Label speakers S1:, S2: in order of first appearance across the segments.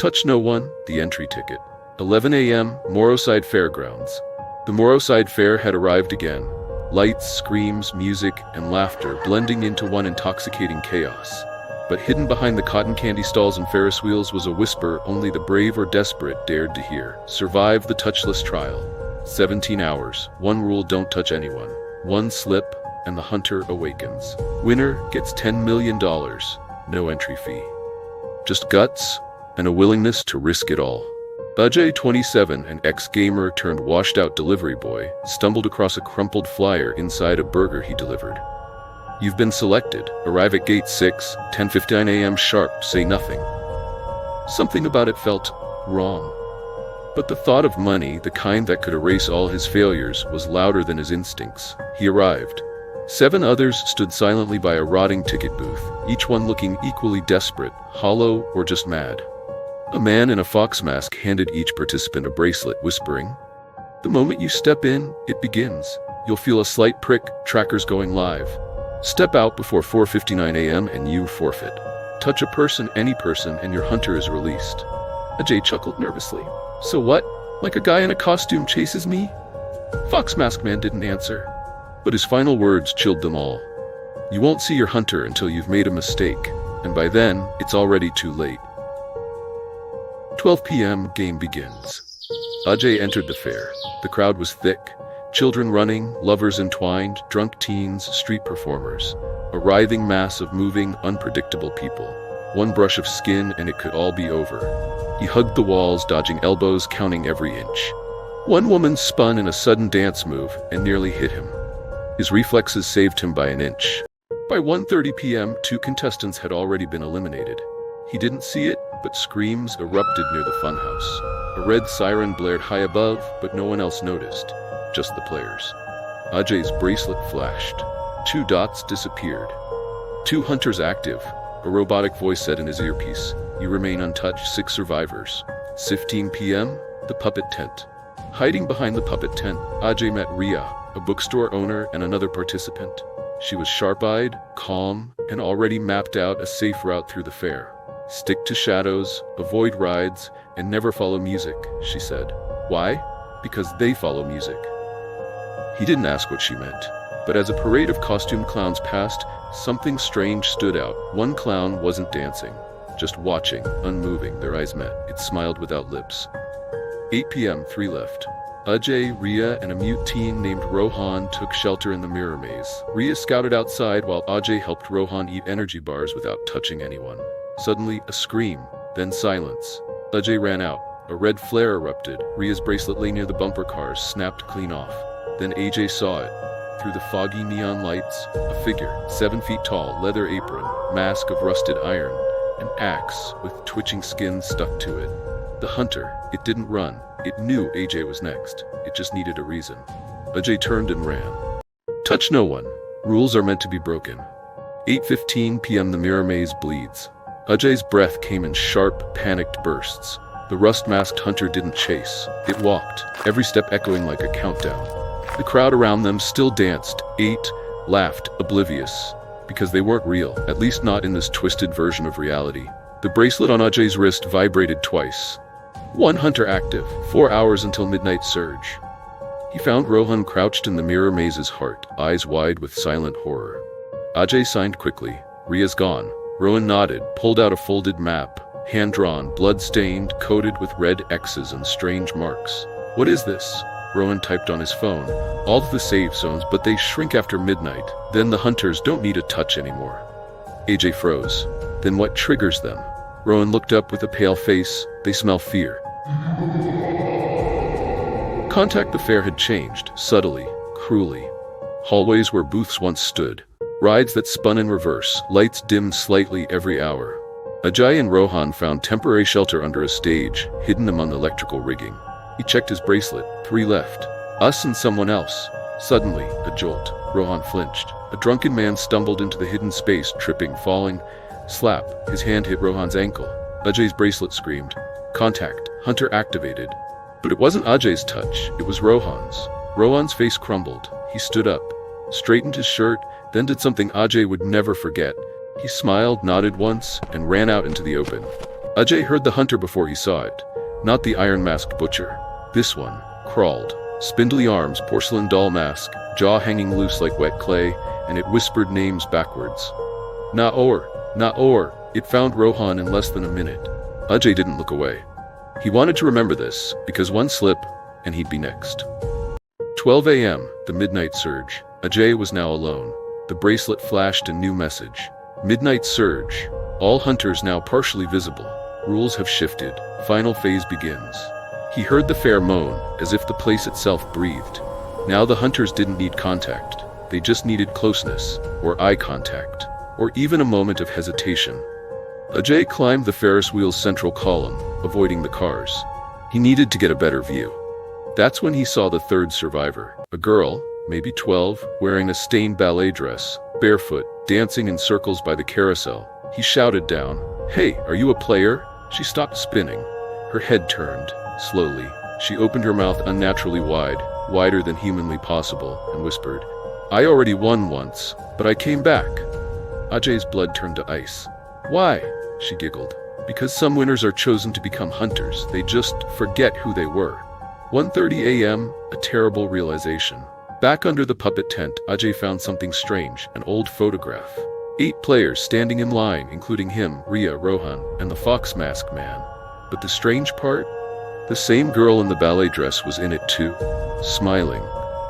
S1: Touch no one, the entry ticket. 11 a.m., Morrowside Fairgrounds. The Morrowside Fair had arrived again. Lights, screams, music, and laughter blending into one intoxicating chaos. But hidden behind the cotton candy stalls and Ferris wheels was a whisper only the brave or desperate dared to hear. Survive the Touchless Trial. 17 hours. One rule: don't touch anyone. One slip, and the hunter awakens. Winner gets $10 million. No entry fee. Just guts and a willingness to risk it all. Ajay, 27, an ex-gamer turned washed-out delivery boy, stumbled across a crumpled flyer inside a burger he delivered. You've been selected. Arrive at gate 6, 10:59 a.m. sharp. Say nothing. Something about it felt wrong. But the thought of money, the kind that could erase all his failures, was louder than his instincts. He arrived. 7 others stood silently by a rotting ticket booth, each one looking equally desperate, hollow, or just mad. A man in a fox mask handed each participant a bracelet, whispering, "The moment you step in, it begins. You'll feel a slight prick, trackers going live. Step out before 4:59 a.m. and you forfeit. Touch a person, any person, and your hunter is released." Ajay chuckled nervously. "So what? Like a guy in a costume chases me?" Fox Mask Man didn't answer, but his final words chilled them all. "You won't see your hunter until you've made a mistake, and by then, it's already too late." 12 p.m. Game begins. Ajay entered the fair. The crowd was thick. Children running, lovers entwined, drunk teens, street performers. A writhing mass of moving, unpredictable people. One brush of skin and it could all be over. He hugged the walls, dodging elbows, counting every inch. One woman spun in a sudden dance move and nearly hit him. His reflexes saved him by an inch. By 1:30 p.m., 2 contestants had already been eliminated. He didn't see it, but screams erupted near the funhouse. A red siren blared high above, but no one else noticed. Just the players. Ajay's bracelet flashed. 2 dots disappeared. 2 hunters active. A robotic voice said in his earpiece, "You remain untouched, 6 survivors." 15 p.m., the puppet tent. Hiding behind the puppet tent, Ajay met Ria, a bookstore owner and another participant. She was sharp-eyed, calm, and already mapped out a safe route through the fair. "Stick to shadows, avoid rides, and never follow music," she said. Why? Because they follow music. He didn't ask what she meant, but as a parade of costumed clowns passed, something strange stood out. One clown wasn't dancing, just watching, unmoving. Their eyes met. It smiled without lips. 8 p.m., 3 left. Ajay, Ria, and a mute teen named Rohan took shelter in the mirror maze. Ria scouted outside while Ajay helped Rohan eat energy bars without touching anyone. Suddenly, a scream, then silence. Ajay ran out. A red flare erupted. Ria's bracelet lay near the bumper cars, snapped clean off. Then Ajay saw it. Through the foggy neon lights, a figure, 7 feet tall, leather apron, mask of rusted iron, an axe with twitching skin stuck to it. The hunter. It didn't run. It knew Ajay was next. It just needed a reason. Ajay turned and ran. Touch no one. Rules are meant to be broken. 8:15 p.m. The mirror maze bleeds. Ajay's breath came in sharp, panicked bursts. The rust-masked hunter didn't chase. It walked, every step echoing like a countdown. The crowd around them still danced, ate, laughed, oblivious. Because they weren't real, at least not in this twisted version of reality. The bracelet on Ajay's wrist vibrated twice. 1 hunter active, 4 hours until midnight surge. He found Rohan crouched in the mirror maze's heart, eyes wide with silent horror. Ajay signed quickly. Ria's gone. Rohan nodded, pulled out a folded map, hand-drawn, blood-stained, coated with red X's and strange marks. "What is this?" Rohan typed on his phone. "All the safe zones, but they shrink after midnight. Then the hunters don't need a touch anymore." Ajay froze. "Then what triggers them?" Rohan looked up with a pale face. "They smell fear." Contact the fair had changed, subtly, cruelly. Hallways where booths once stood. Rides that spun in reverse, lights dimmed slightly every hour. Ajay and Rohan found temporary shelter under a stage, hidden among electrical rigging. He checked his bracelet. 3 left. Us and someone else. Suddenly, a jolt. Rohan flinched. A drunken man stumbled into the hidden space, tripping, falling. Slap. His hand hit Rohan's ankle. Ajay's bracelet screamed. Contact. Hunter activated. But it wasn't Ajay's touch. It was Rohan's. Rohan's face crumbled. He stood up, straightened his shirt, then did something Ajay would never forget. He smiled, nodded once, and ran out into the open. Ajay heard the hunter before he saw it. Not the iron-masked butcher. This one crawled. Spindly arms, porcelain doll mask, jaw hanging loose like wet clay, and it whispered names backwards. Naor, Naor. It found Rohan in less than a minute. Ajay didn't look away. He wanted to remember this, because one slip, and he'd be next. 12 a.m., the midnight surge. Ajay was now alone. The bracelet flashed a new message. Midnight surge. All hunters now partially visible. Rules have shifted. Final phase begins. He heard the fair moan, as if the place itself breathed. Now the hunters didn't need contact. They just needed closeness, or eye contact, or even a moment of hesitation. Ajay climbed the Ferris wheel's central column, avoiding the cars. He needed to get a better view. That's when he saw the third survivor. A girl, maybe 12, wearing a stained ballet dress, barefoot, dancing in circles by the carousel. He shouted down, "Hey, are you a player?" She stopped spinning. Her head turned. Slowly, she opened her mouth unnaturally wide, wider than humanly possible, and whispered, "I already won once, but I came back." Ajay's blood turned to ice. "Why?" she giggled. "Because some winners are chosen to become hunters. They just forget who they were." 1:30 a.m., a terrible realization. Back under the puppet tent, Ajay found something strange, an old photograph. 8 players standing in line, including him, Ria, Rohan, and the fox mask man. But the strange part? The same girl in the ballet dress was in it too, smiling,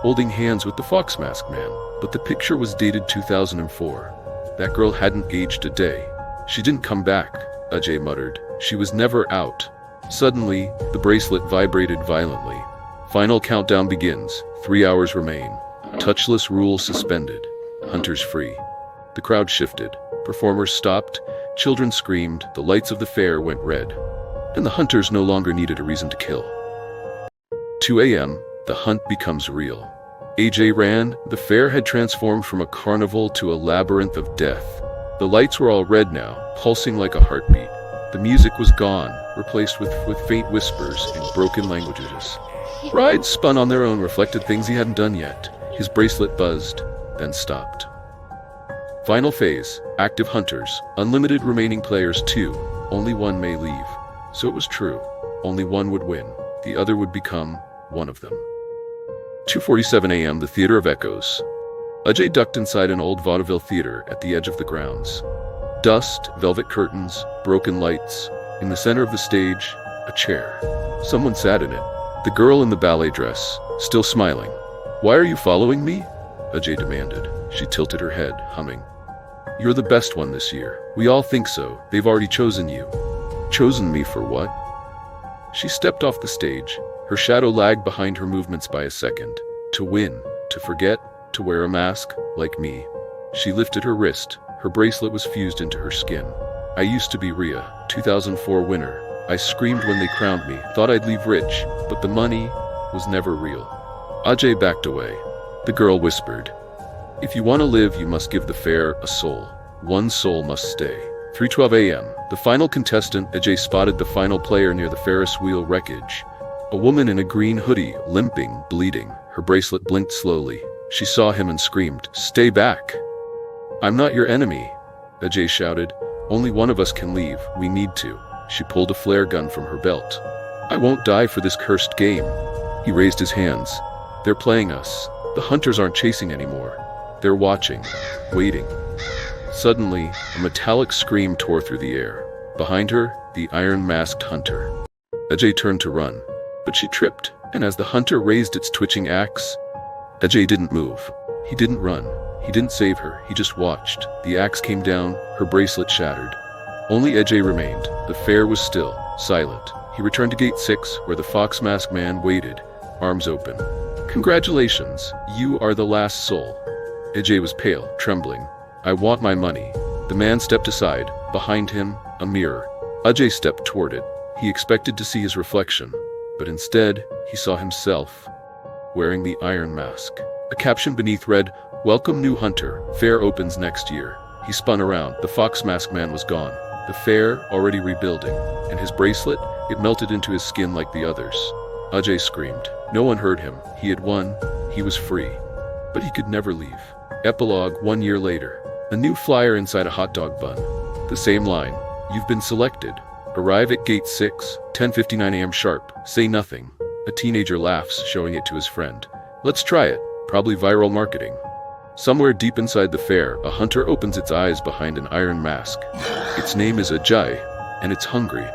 S1: holding hands with the fox mask man. But the picture was dated 2004. That girl hadn't aged a day. "She didn't come back," Ajay muttered. "She was never out." Suddenly, the bracelet vibrated violently. Final countdown begins. 3 hours remain. Touchless rule suspended. Hunters free. The crowd shifted. Performers stopped. Children screamed. The lights of the fair went red. And the hunters no longer needed a reason to kill. 2 a.m., the hunt becomes real. Ajay ran. The fair had transformed from a carnival to a labyrinth of death. The lights were all red now, pulsing like a heartbeat. The music was gone, replaced with faint whispers in broken languages. Rides spun on their own, reflected things he hadn't done yet. His bracelet buzzed, then stopped. Final phase, active hunters, unlimited remaining players 2, only one may leave. So it was true, only one would win, the other would become one of them. 2:47 a.m., the Theater of Echoes. Ajay ducked inside an old vaudeville theater at the edge of the grounds. Dust, velvet curtains, broken lights. In the center of the stage, a chair. Someone sat in it. The girl in the ballet dress, still smiling. "Why are you following me?" Ajay demanded. She tilted her head, humming. "You're the best one this year. We all think so. They've already chosen you." "Chosen me for what?" She stepped off the stage. Her shadow lagged behind her movements by a second. To win, to forget, to wear a mask, like me. She lifted her wrist. Her bracelet was fused into her skin. "I used to be Ria, 2004 winner. I screamed when they crowned me, thought I'd leave rich, but the money was never real." Ajay backed away. The girl whispered, "If you want to live, you must give the fair a soul. One soul must stay." 3:12 a.m. The final contestant, Ajay spotted the final player near the Ferris wheel wreckage. A woman in a green hoodie, limping, bleeding. Her bracelet blinked slowly. She saw him and screamed, "Stay back!" "I'm not your enemy," Ajay shouted. "Only one of us can leave. We need to." She pulled a flare gun from her belt. "I won't die for this cursed game." He raised his hands. "They're playing us. The hunters aren't chasing anymore. They're watching, waiting." Suddenly, a metallic scream tore through the air. Behind her, the iron-masked hunter. Ajay turned to run, but she tripped, and as the hunter raised its twitching axe, Ajay didn't move. He didn't run. He didn't save her. He just watched. The axe came down, her bracelet shattered. Only Ajay remained. The fair was still, silent. He returned to Gate 6, where the fox mask man waited, arms open. "Congratulations, you are the last soul." Ajay was pale, trembling. "I want my money." The man stepped aside. Behind him, a mirror. Ajay stepped toward it. He expected to see his reflection, but instead, he saw himself, wearing the iron mask. A caption beneath read, "Welcome new hunter, fair opens next year." He spun around. The fox mask man was gone. The fair, already rebuilding. And his bracelet, it melted into his skin like the others. Ajay screamed. No one heard him. He had won. He was free. But he could never leave. Epilogue 1 year later. A new flyer inside a hot dog bun. The same line. "You've been selected. Arrive at gate 6, 10:59 a.m. sharp. Say nothing. A teenager laughs, showing it to his friend. Let's try it. Probably viral marketing. Somewhere deep inside the fair, a hunter opens its eyes behind an iron mask. Its name is Ajay, and it's hungry.